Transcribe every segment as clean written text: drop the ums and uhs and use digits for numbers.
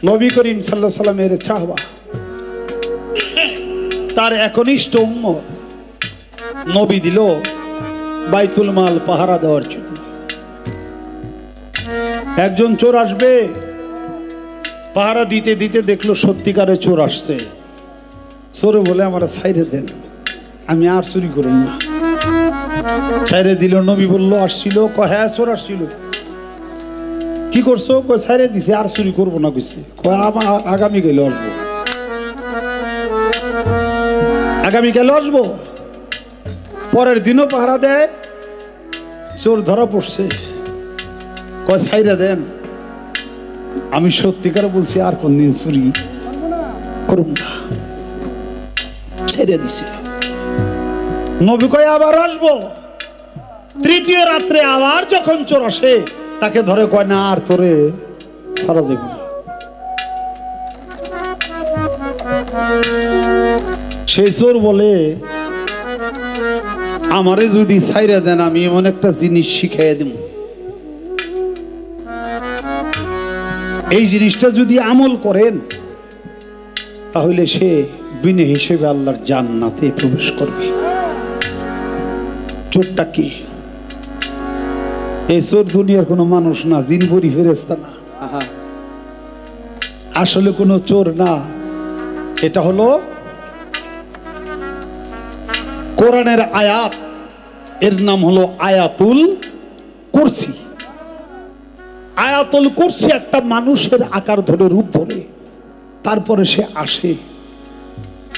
নবী করিম সাল্লাল্লাহু আলাইহি সাল্লামের সাহাবা, তার একনিষ্ঠ উম্মত নবী দিল বাইতুল মাল পাহারা দেওয়ার জন্য। একজন চোর আসবে, পাহারা দিতে দিতে দেখলো সত্যিকারে চোর আসছে। চোরে বলে আমার ছাইরে দেন, আমি আর চুরি করব না। ছাইরে দিল। নবী বলল আসছিল, কয় হ্যাঁ চোর আসছিল। কি করছো? কয় ছাইরে দিছে, আর চুরি করবো না কইছে। কয় আমার আগামীকাল আসবো, আগামীকাল আসবো। পরের দিনও পাহারা দেয়, চোর ধরা পড়ছে। কয় ছাইরে দেন, আমি সত্যিকার বলছি আর কোনদিন চুরি করব না। ছেড়ে দিছে। নবী কয় আবার আসবো। তৃতীয় রাত্রে আবার যখন চোর আসে, তাকে ধরে কয় না আর তোরে সারা যাবে না। সেই চোর বলে আমারে যদি ছাইরা দেন আমি এমন একটা জিনিস শিখাইয়া দেব, এই জিনিসটা যদি আমল করেন তাহলে সে বিনা হিসেবে আল্লাহর জান্নাতে প্রবেশ করবে। চোরটা কি? এই চোর দুনিয়ার কোনো মানুষ না, জিন পরি ফেরেশতা না, আসলে কোনো চোর না। এটা হলো কোরআনের আয়াত, এর নাম হলো আয়াতুল কুরসি। আয়াতুল কুরসি একটা মানুষের আকার ধরে, রূপ ধরে, তারপরে সে আসে।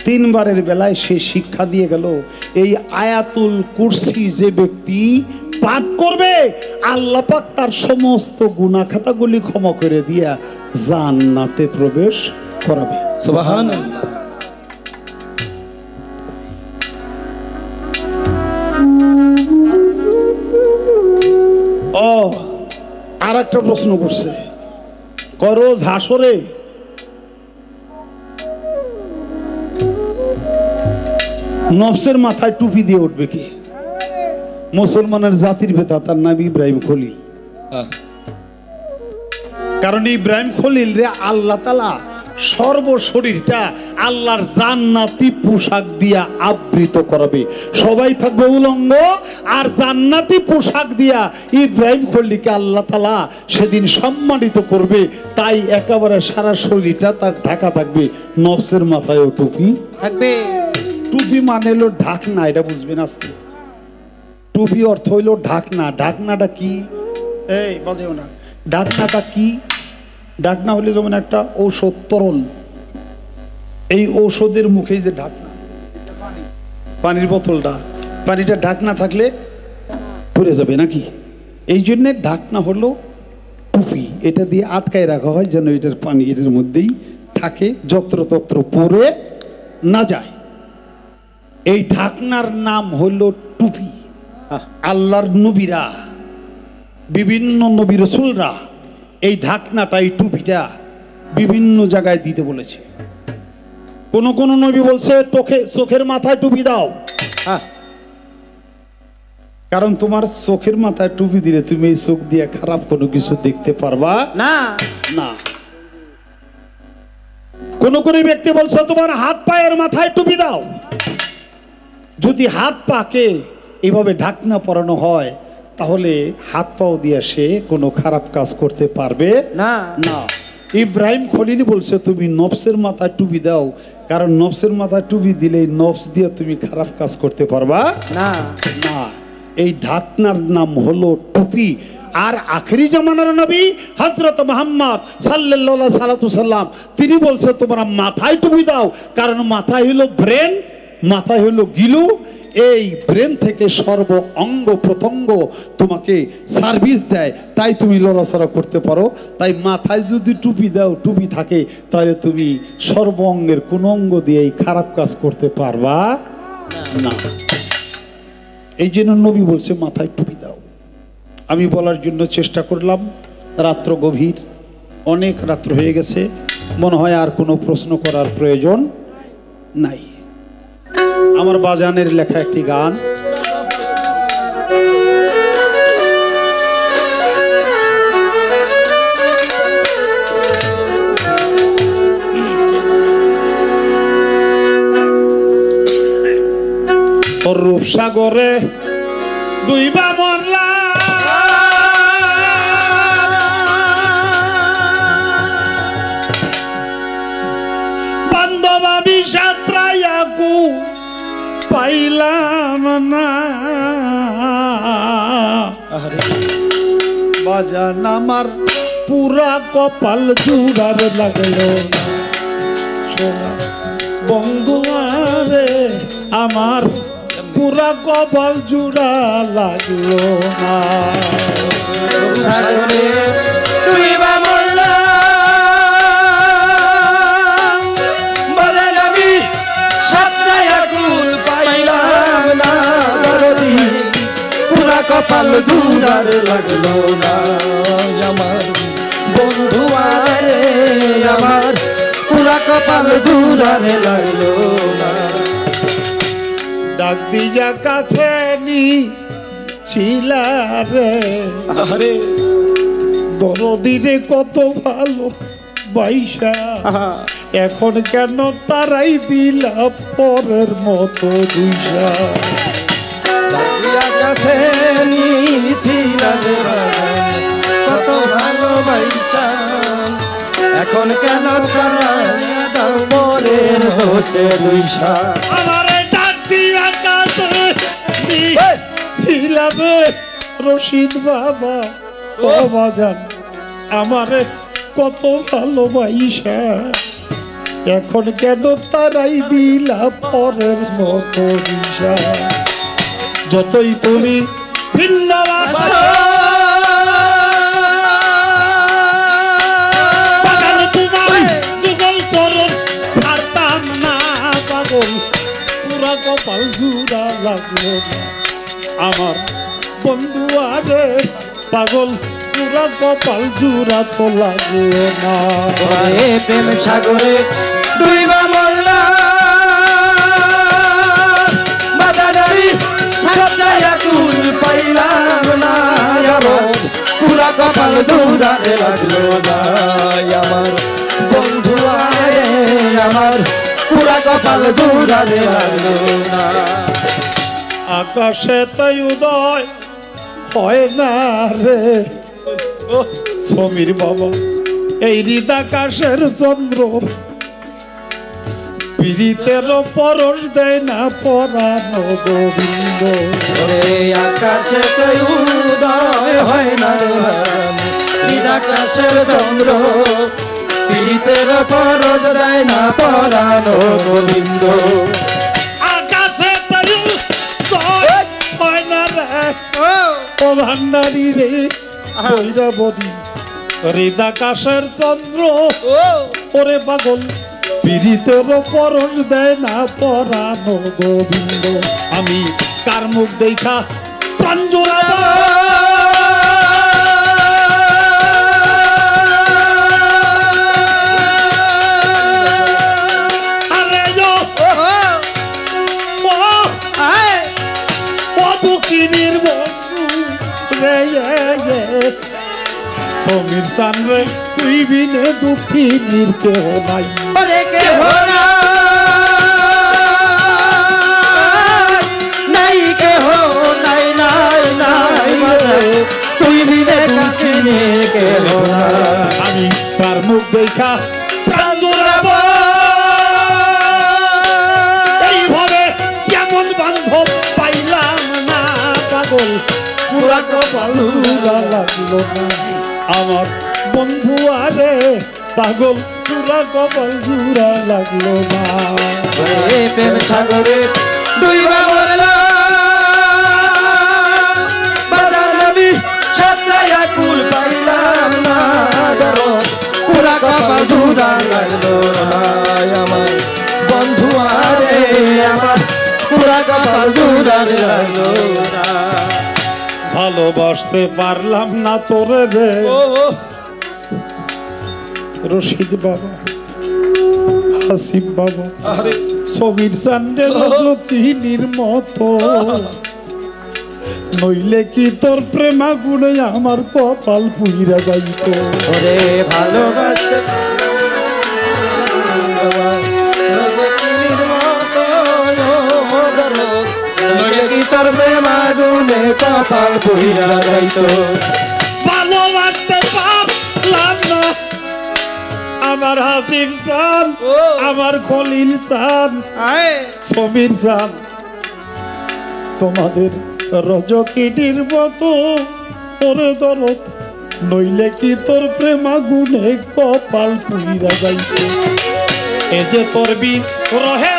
তিনবারের বেলায় সে শিক্ষা দিয়ে গেল, এই আয়াতুল কুরসি যে ব্যক্তি পাঠ করবে আল্লাহ পাক তার সমস্ত গুনাহ খাতাগুলি ক্ষমা করে দিয়া জান্নাতে প্রবেশ করাবে। সুবহানাল্লাহ। ও আর একটা প্রশ্ন করছে, রোজ হাসরে নফসের মাথায় টুপি দিয়ে উঠবে কি? মুসলমানের জাতির ভেতা তার নাম ইব্রাহিম খলিল। কারণ ইব্রাহিম খলিল রে আল্লাহ তাআলা সর্বশরীরটা আল্লাহর জান্নাতি পোশাক দিয়া আবৃত করাবে। সবাই থাকবে উলঙ্গ, আর জান্নাতি পোশাক দিয়া ইব্রাহিম খলিলকে আল্লাহ তাআলা সেদিন সম্মানিত করবে। তাই একেবারে সারা শরীরটা তার ঢাকা থাকবে, নফসের মাথায়ও টুপি থাকবে। টুপি মানে হলো ঢাকনা, এটা বুঝবেন আস্তে। টুপি অর্থ হইল ঢাকনা। ঢাকনাটা কি? এই বাজেও না। ঢাকনাটা কি? ঢাকনা হলে যেমন একটা ঔষধ তরল, এই ঔষধের মুখেই যে ঢাকনা, পানির বোতলটা, পানিটা ঢাকনা থাকলে পড়ে যাবে নাকি? এই জন্যে ঢাকনা হলো টুপি, এটা দিয়ে আটকায় রাখা হয় যেন এটার পানি এটার মধ্যেই থাকে, যত্রতত্র পড়ে না যায়। এই ঢাকনার নাম হলো টুপি। আল্লাহর নবীরা, বিভিন্ন নবী রাসূলরা এই ঢাকনাটা, এই টুপিটা বিভিন্ন জায়গায় দিতে বলেছে। কোন কোন নবী বলছে চোখের মাথায় টুপি দাও, কারণ তোমার চোখের মাথায় টুপি দিলে তুমি এই চোখ দিয়ে খারাপ কোনো কিছু দেখতে পারবা না। না। কোন কোন ব্যক্তি বলছে তোমার হাত পায়ের মাথায় টুপি দাও। যদি হাত পাকে এভাবে ঢাকনা পরানো হয় তাহলে হাত পাও দিয়ে সে কোনো খারাপ কাজ করতে পারবে না। না। ইব্রাহিম খলিল বলছে তুমি নফসের মাথায় টুপি দাও, কারণ নফসের মাথায় টুপি দিলে নফস দিয়ে তুমি খারাপ কাজ করতে পারবা না। না, এই ঢাকনার নাম হলো টুপি। আর আখেরি জামানার নবী হযরত মুহাম্মদ সাল্লাল্লাহু আলাইহি সাল্লাম তিনি বলছে তোমরা মাথায় টুপি দাও, কারণ মাথায় হলো ব্রেন, মাথায় হলো গিলু। এই ব্রেন থেকে সর্ব অঙ্গ প্রত্যঙ্গ তোমাকে সার্ভিস দেয়, তাই তুমি লড়াচড়া করতে পারো। তাই মাথায় যদি টুপি দাও, টুপি থাকে, তাহলে তুমি সর্ব অঙ্গের কোন অঙ্গ দিয়ে খারাপ কাজ করতে পারবা না। এই জন্য নবী বলছে মাথায় টুপি দাও। আমি বলার জন্য চেষ্টা করলাম, রাত্র গভীর, অনেক রাত্র হয়ে গেছে, মনে হয় আর কোনো প্রশ্ন করার প্রয়োজন নাই। আমার বাজানের লেখা একটি গান, সাগরে দুইবা মরলা বান্ধবা বিষাদ প্রায়াকু পাইলাম না বাজান আমার পুরা কপাল জুড়ার লাগলো সোনা বন্ধু আরে আমার পুরা কপাল জুড়া লাগলো না কপাল জুড়ার লাগলো না আমার বন্ধু আরে আমার পুরা কপাল জুড়ার লাগলো না ডাক দিয়া কাছে নি ছিলা রে আরে দরদিরে কত ভালো বাইসা এখন কেন তারাই দিলা পরের মতো দুইসা কাছে নিয়েছিলাম কত ভালোবাসা এখন কেন তারা পরের বসে দুইসা আমারে ডাক দিয়া কাছে ছিলাম রশিদ বাবা ও বাজান আমারে কত ভালোবাসা এখন কেন তারাই দিলা পরের মতো দিশা যতই তুমি ভিন্ন বাজান তোমার যুগল চরণ ছাড়তাম না পাগল পুরা কপাল জুড়া লাগলো না আমার বন্ধু আরে পাগল পুরা কপাল জুড়া তো লাগলো না প্রেম সাগরে ডুইবা মরলা বাজারি সদায়া কুল পাইলাম না পুরা কপাল জুড়াতে লাগলো না আমার বন্ধু আরে আমার পুরা কপাল জুড়াতে লাগলো না আকাশে তাই উদয় হয় না রে সমীর বাবা এই হৃদ আকাশের চন্দ্র পীড়িতের পরশ দেয় না পরানো গোবিন্দ আকাশে তাই উদয় হয় না আকাশের চন্দ্র পীড়িতের পরশ দেয় না পরানো গোবিন্দ আকাশে তাই হয় না রে ও ভান্ডারি রে বৈরাবতী হৃদ আকাশের চন্দ্র ওরে পাগল পীড়িতের পরশ দেয় না পরানো গোবিন্দ আমি কার মুখ দেখা প্রাণ জোড়াবো সমীর সান রে তুই বিনে দুঃখী নির কেহ নাই নাই কেহ নাই নাই নাই তুই বিনে দুঃখী নির কেহ নাই আমি তার মুখ দেখা প্রাণ জোড়াবো এইভাবে কেমন বান্ধব পাইলাম না পাগল পুরা কপাল লাগলো না আমার বন্ধু আরে পাগল পুরা কপাল জুড়া লাগলো না প্রেম সাগরে ডুইবা মরলা বাজার নবী সত্রায়া কুল পাইলাম না পুরা কপাল জুড়া লাগলো না আমার বন্ধু আরে আমার পুরা কপাল জুড়া লাগলো না ভালোবাসতে পারলাম না তোরে রে রশিদ বাবা হাসিম বাবা সমীর চান্ডে যতীনের মতো নইলে কি তোর প্রেমা গুণে আমার কপাল পুইরা যাইত ওরে ভালোবাসতে প্রেম আগুনে কপাল পুইরা যাইতো ভালোবাসতে পারলাম না আমার হাসিফ চান আমার খলিল চান সমীর চান তোমাদের রজকিনীর মতো ওরে দরদ নইলে কি তোর প্রেম আগুনে কপাল পুইরা যাইতো এ যে তোর বি রহের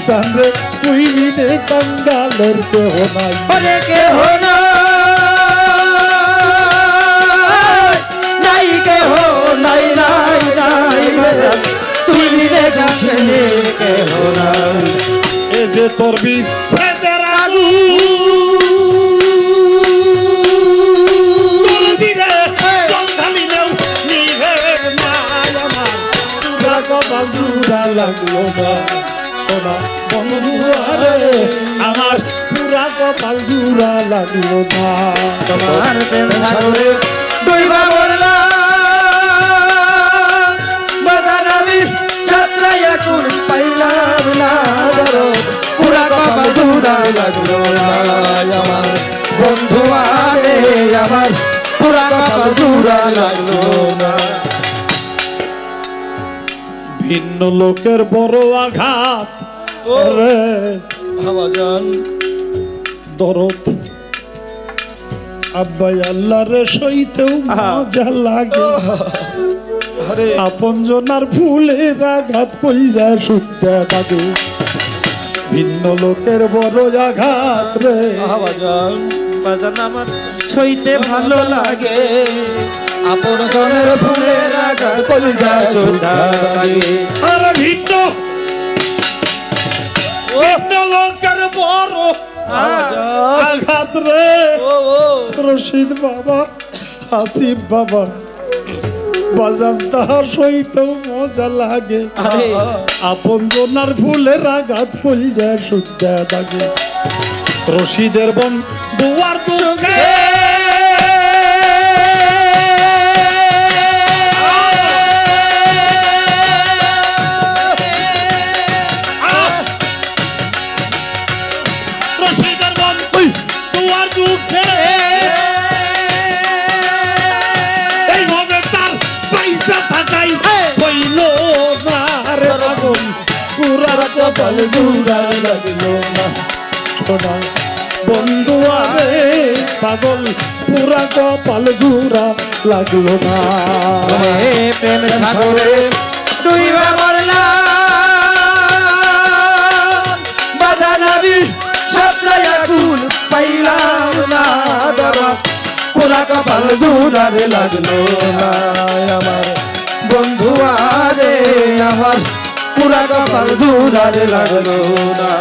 সামনে তুই বিদে কাঙ্গালের কেহ নাই ওরে কেহ নাই কেহ নাই নাই নাই তুই বিদে কাছে কেহ নাই এ যে তোর বিচ্ছেদের আলু লাগলো না সোনা বন্ধুয়ারে আমার পুরা কপাল জুড়া লাগলো না তোমার প্রেম সাগরে ডুইবা মরলাম বাজার আমি সাতরাইয়া কোন পাইলাম না ধরো পুরা কপাল জুড়া লাগলো না আমার বন্ধুয়ারে আমার পুরা কপাল জুড়া লাগলো না ভিন্ন লোকের বড় আঘাত রে হাওয়াজান দরদ আব্বাই আল্লাহর সইতেও মজা লাগে আপন জনার ফুলের আঘাত কইরা শুনতে থাকে ভিন্ন লোকের বড় আঘাত রে হাওয়াজান বাজান আমার সইতে ভালো লাগে আপন জনের ফুলের আঘাত কইরা শুনতে লাগে আর ভিন্ন লোকের বড় আঘাত রে রশিদ বাবা হাসিব বাবা বাজার তাহার সইতেও মজা লাগে আপন জনার ফুলের আঘাত কইরা শুনতে লাগে রশিদের বন দুয়ার দুঃখে কপাল জুড়া লাগলো না সোনা বন্ধুয়ারে পাগল পুরা কপাল জুড়া লাগলো না প্রেম সাগরে ডুইবা মরলাম বাজার আমি সাতরাইয়া কুল পাইলাম না ধরো পুরা কপাল জুড়া লাগলো না আমার বন্ধুয়ারে আমার পুরা কপাল জুড়ারে লাগলো না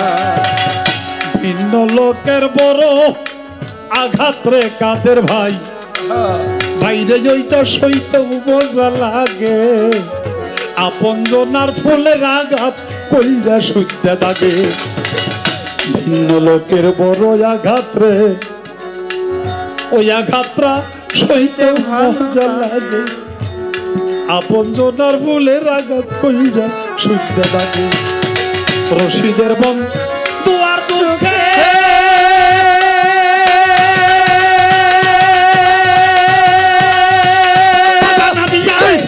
ভিন্ন লোকের বড় আঘাত রে কাদের ভাই বাইরে ওইটা সইতে মজা লাগে আপন জনার ফুলের আঘাত কইরা শুনতে লাগে ভিন্ন লোকের বড় আঘাত রে ওই আঘাতটা সইতে মজা লাগে আপন জনার ফুলের আঘাত কইরা শুনতে লাগে রশিদের বন দুয়ার দুঃখে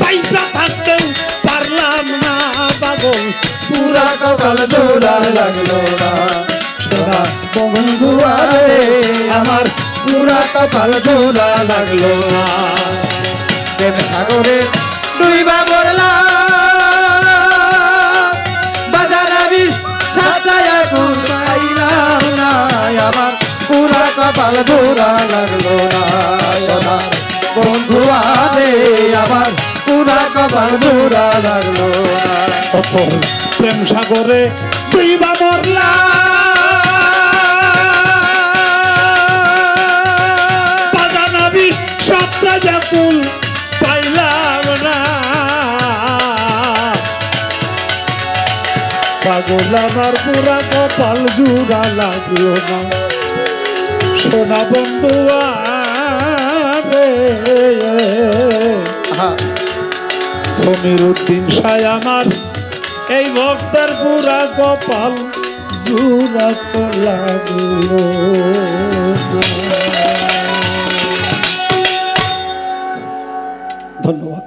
পয়সা থাকতেও পারলাম না পাগল পুরা কপাল জোড়া লাগলো না সোনা বন্ধুয়ারে আমার পুরা কপাল জোড়া লাগলো না প্রেম সাগরে ডুইবা মরলাম বাজার আমি সাতরাইয়া কুল পাইলাম না আমার পুরা কপাল জোড়া লাগলো না আমার বন্ধুয়ারে আমার পুরা কপাল জোড়া লাগলো না প্রেম সাগরে ডুইবা মরলাম বাজার আমি সাতরাইয়া কুল পাইলাম না বলে আমার পুরা কপাল জুড়া লাগলো না সোনা বন্ধু সমীর উদ্দিন সাই আমার এই ভক্তের পুরা কপাল জুড়া লাগলো ধন্যবাদ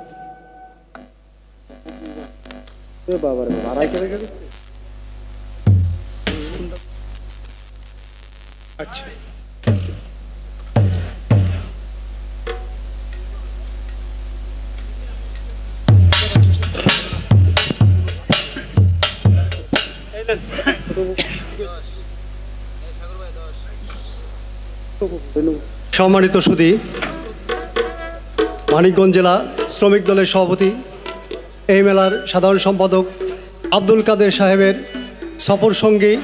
আচ্ছা সম্মানিত সুধী, মানিকগঞ্জ জেলা শ্রমিক দলের সভাপতি, এই মেলার সাধারণ সম্পাদক আব্দুল কাদের সাহেবের সফর সঙ্গী,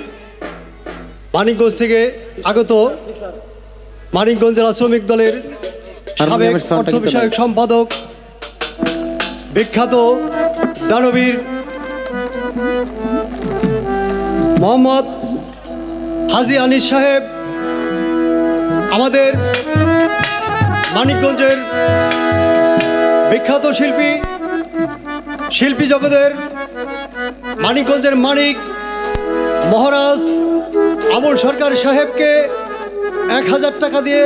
মানিকগঞ্জ থেকে আগত মানিকগঞ্জ জেলা শ্রমিক দলের সাবেক অর্থ বিষয়ক সম্পাদক, বিখ্যাত দানবীর মোহাম্মদ হাজী আনিস সাহেব, আমাদের মানিকগঞ্জের বিখ্যাত শিল্পী জগতের মানিকগঞ্জের মানিক মহারাজ আবুল সরকার সাহেবকে 1000 টাকা দিয়ে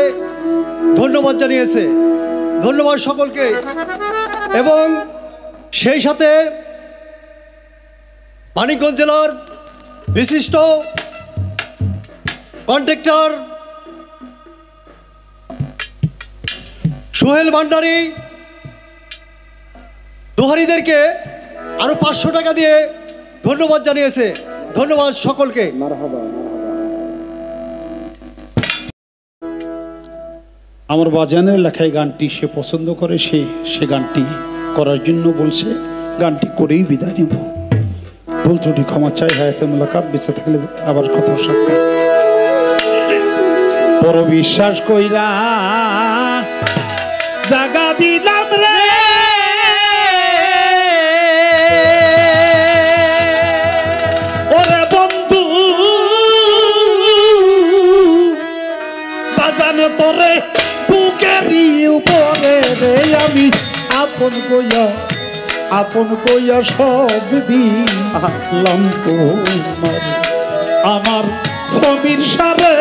ধন্যবাদ জানিয়েছে। ধন্যবাদ সকলকে। এবং সেই সাথে মানিকগঞ্জ জেলার বিশিষ্ট কন্ট্রাক্টর সোহেল ভান্ডারী দোহারিদেরকে আরো 500 টাকা দিয়ে ধন্যবাদ জানিয়েছে। ধন্যবাদ সকলকে। আমার বাজানের লেখায় গানটি সে পছন্দ করে, সে গানটি করার জন্য বলছে, গানটি করেই বিদায় নিব। ভুল ত্রুটি ক্ষমা চাই, হায়াতে মোলাকাত, বেঁচে থাকলে আবার কথা সাক্ষাৎ। বড় বিশ্বাস কইরা জাগা দিলাম রে ওরে বন্ধু, বাজানে তোরে বুকেরই উপরে রে আমি আপন কইয়া সব দিলাম তোমার, আমার সমীর সারে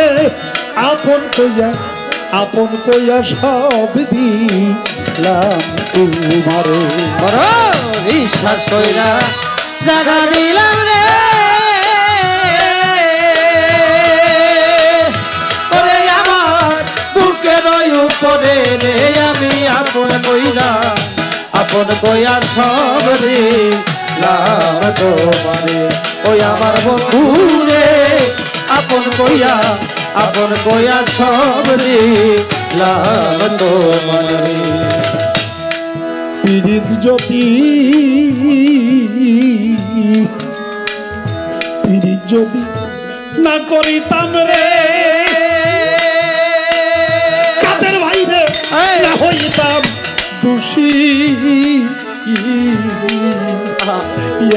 আপন কইয়া সব দিলাম তোমারে। বিশ্বাস কইরা জাগা দিলাম রে ওরে আমার বুকের উপরে রে আমি আপন কইয়া সব দিলাম তোমারে। ওই আমার বন্ধু রে আপন কইয়া সব দিলাম তোমারে। পীড়িত যদি না করিতাম রে কাদের ভাই রে না হইতাম দোষী,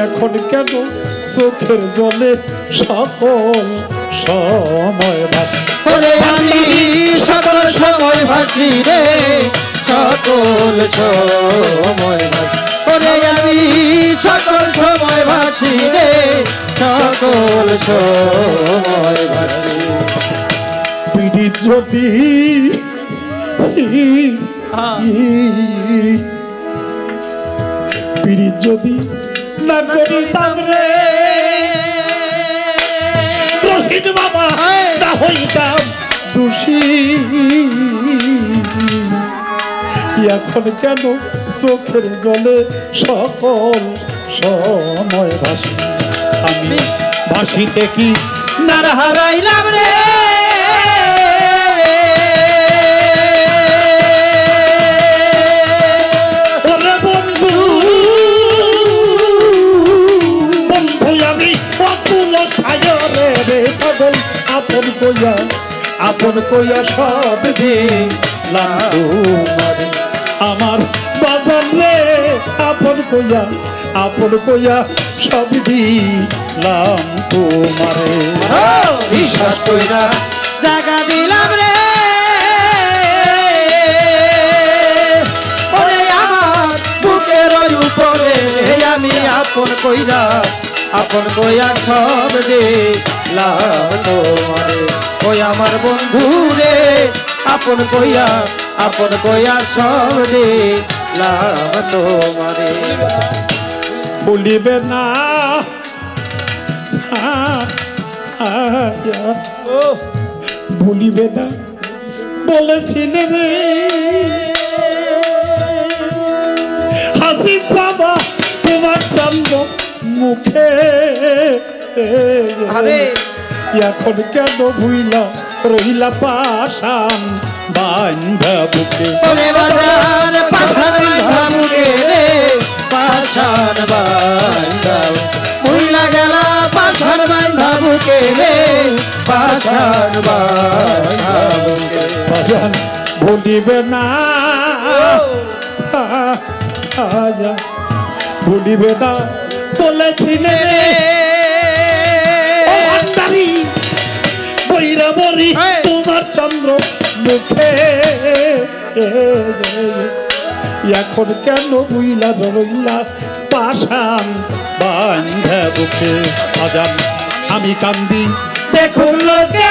এখন কেন চোখের জলে সকল সময় ভাসি আমি সকল সময় ভাসি রে সকল সময় ভাসি আমি সকল সময় ভাসি রে সকল সময় ভাসি। পীড়িত যদি পীড়িত যদি না করিতাম রে রশিদ বাবা না হইতাম দোষী, এখন কেন চোখের জলে সকল সময় ভাসি আমি ভাসিতে কি না হারাইলাম রে বন্ধু আমি অতুল সায়রে রে পাগল আপন কইয়া সব দিলাম তোমারে, আমার বাজার রে আপন আপন কইয়া সব দিলাম তোমারে। বিশ্বাস কইরা জাগা দিলাম রে ওরে আমার বুকের উপরে আমি আপন কইয়া সব দিলাম তোমারে। ওই আমার বন্ধু রে আপন কইয়া সব দিলাম তোমারে। বলিবে না ভুলিবে না বলেছিলে রে হাসি বাবা তোমার চন্দ্র মুখে। এখন কেন ভুইলা রহিলা পাশান বান্ধা বুকে। পাশান বান্ধা বুকে রে পাশান বান্ধা ভুইলা গেলা পাশান বান্ধা বুকে রে পাশান বান্ধা বুকে। বাজান ভুলিবে না ভুলিবে না বলেছিলে বইরা বরি তোমার চন্দ্র মুখে। এখন কেন বুইলা রইলা পাশান বান্ধা বুকে। আজান আমি কান্দি দেখুন লোকে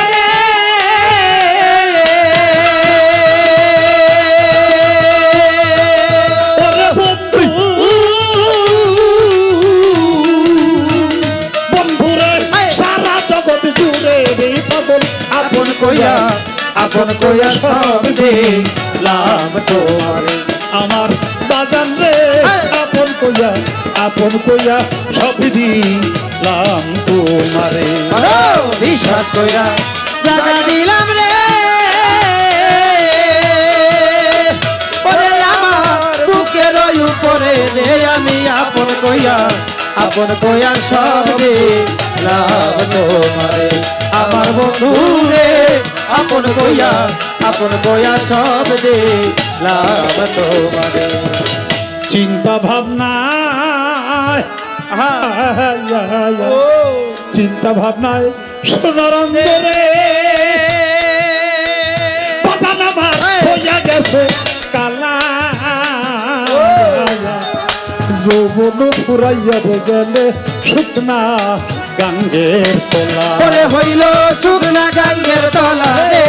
আপন কইয়া সব দিলাম তোমারে। আমার বাজান রে আপন কইয়া সব দিলাম তোমারে। বিশ্বাস কইরা জাগা দিলাম রে ওরে আমার বুকের উপরে রে আমি আপন কইয়া সব দিলাম তোমারে। আমার বন্ধু রে আপন কইয়া সব দিলাম তোমারে। চিন্তা ভাবনা চিন্তা ভাবনায় সোনার অন্তরে বাজান আমার হইয়া গেছে কালা। যৌবন ফুরাইয়া গেলে শুকনা গাঙ্গের তোলা। পরে হইল শুকনা গাঙ্গের তলা রে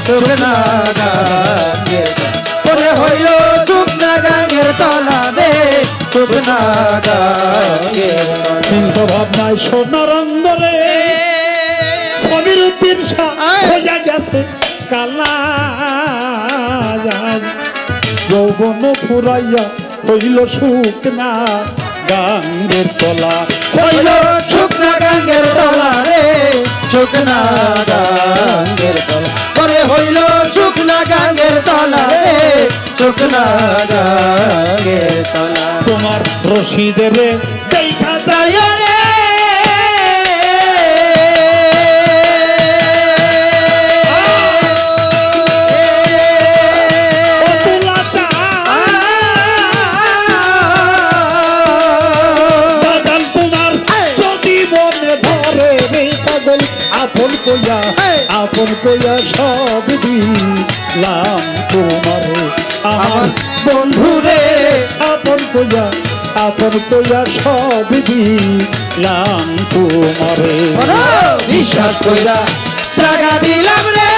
শুকনা গাঙ্গের পরে হইল শুকনা গাঙ্গের তলা রে শুকনা গাঙ্গের। চিন্তা ভাবনায় সোনার অন্তরে স্বামীর তিরসা হইয়া গেছে কালা। যৌবন ফুরাইয়া হইল শুকনা গাঙ্গের তলা। হইল শুকনা গাঙ্গের তলা রে শুকনা গাঙ্গের তলা। পরে হইল শুকনা গাঙ্গের তলা রে শুকনা গাঙ্গের তলা। তোমার রশিদের দেখা যায় রে আপন কইয়া সব দিলাম তোমারে। আমার বন্ধু রে আপন কইয়া সব দিলাম তোমারে। বিশ্বাস কইরা জাগা দিলাম রে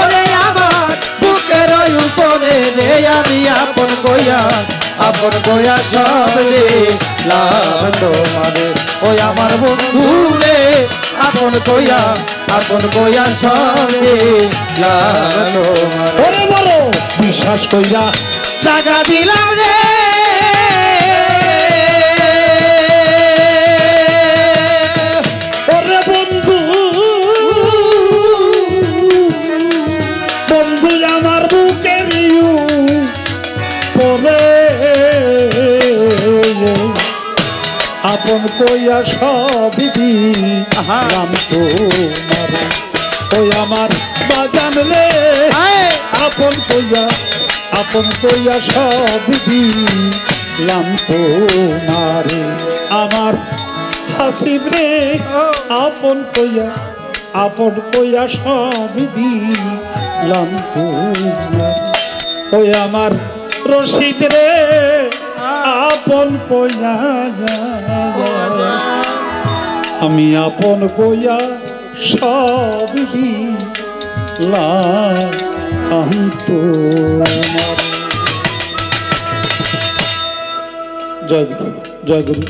ওরে আমার বুকের উপরে রে আমি আপন কইয়া সব দিলাম তোমারে। ওই আমার বন্ধু রে আপন কইয়া সব দিলাম তোমারে। বলো বিশ্বাস কইরা জাগা দিলাম রে ওরে বন্ধু আমার বুকের পরে আপন কইয়া সব দিলাম তোমারে। ওই আমার বাজান রে আপন কইয়া আপন কইয়া সব দিলাম তোমারে আমার হাসিব রে আপন কইয়া সব দিলাম তোমারে ওই আমার রশিদ রে আপন কইয়া আমি আপন কইয়া সব দিলাম তোমার। জয় গুরু, জয় গুরু।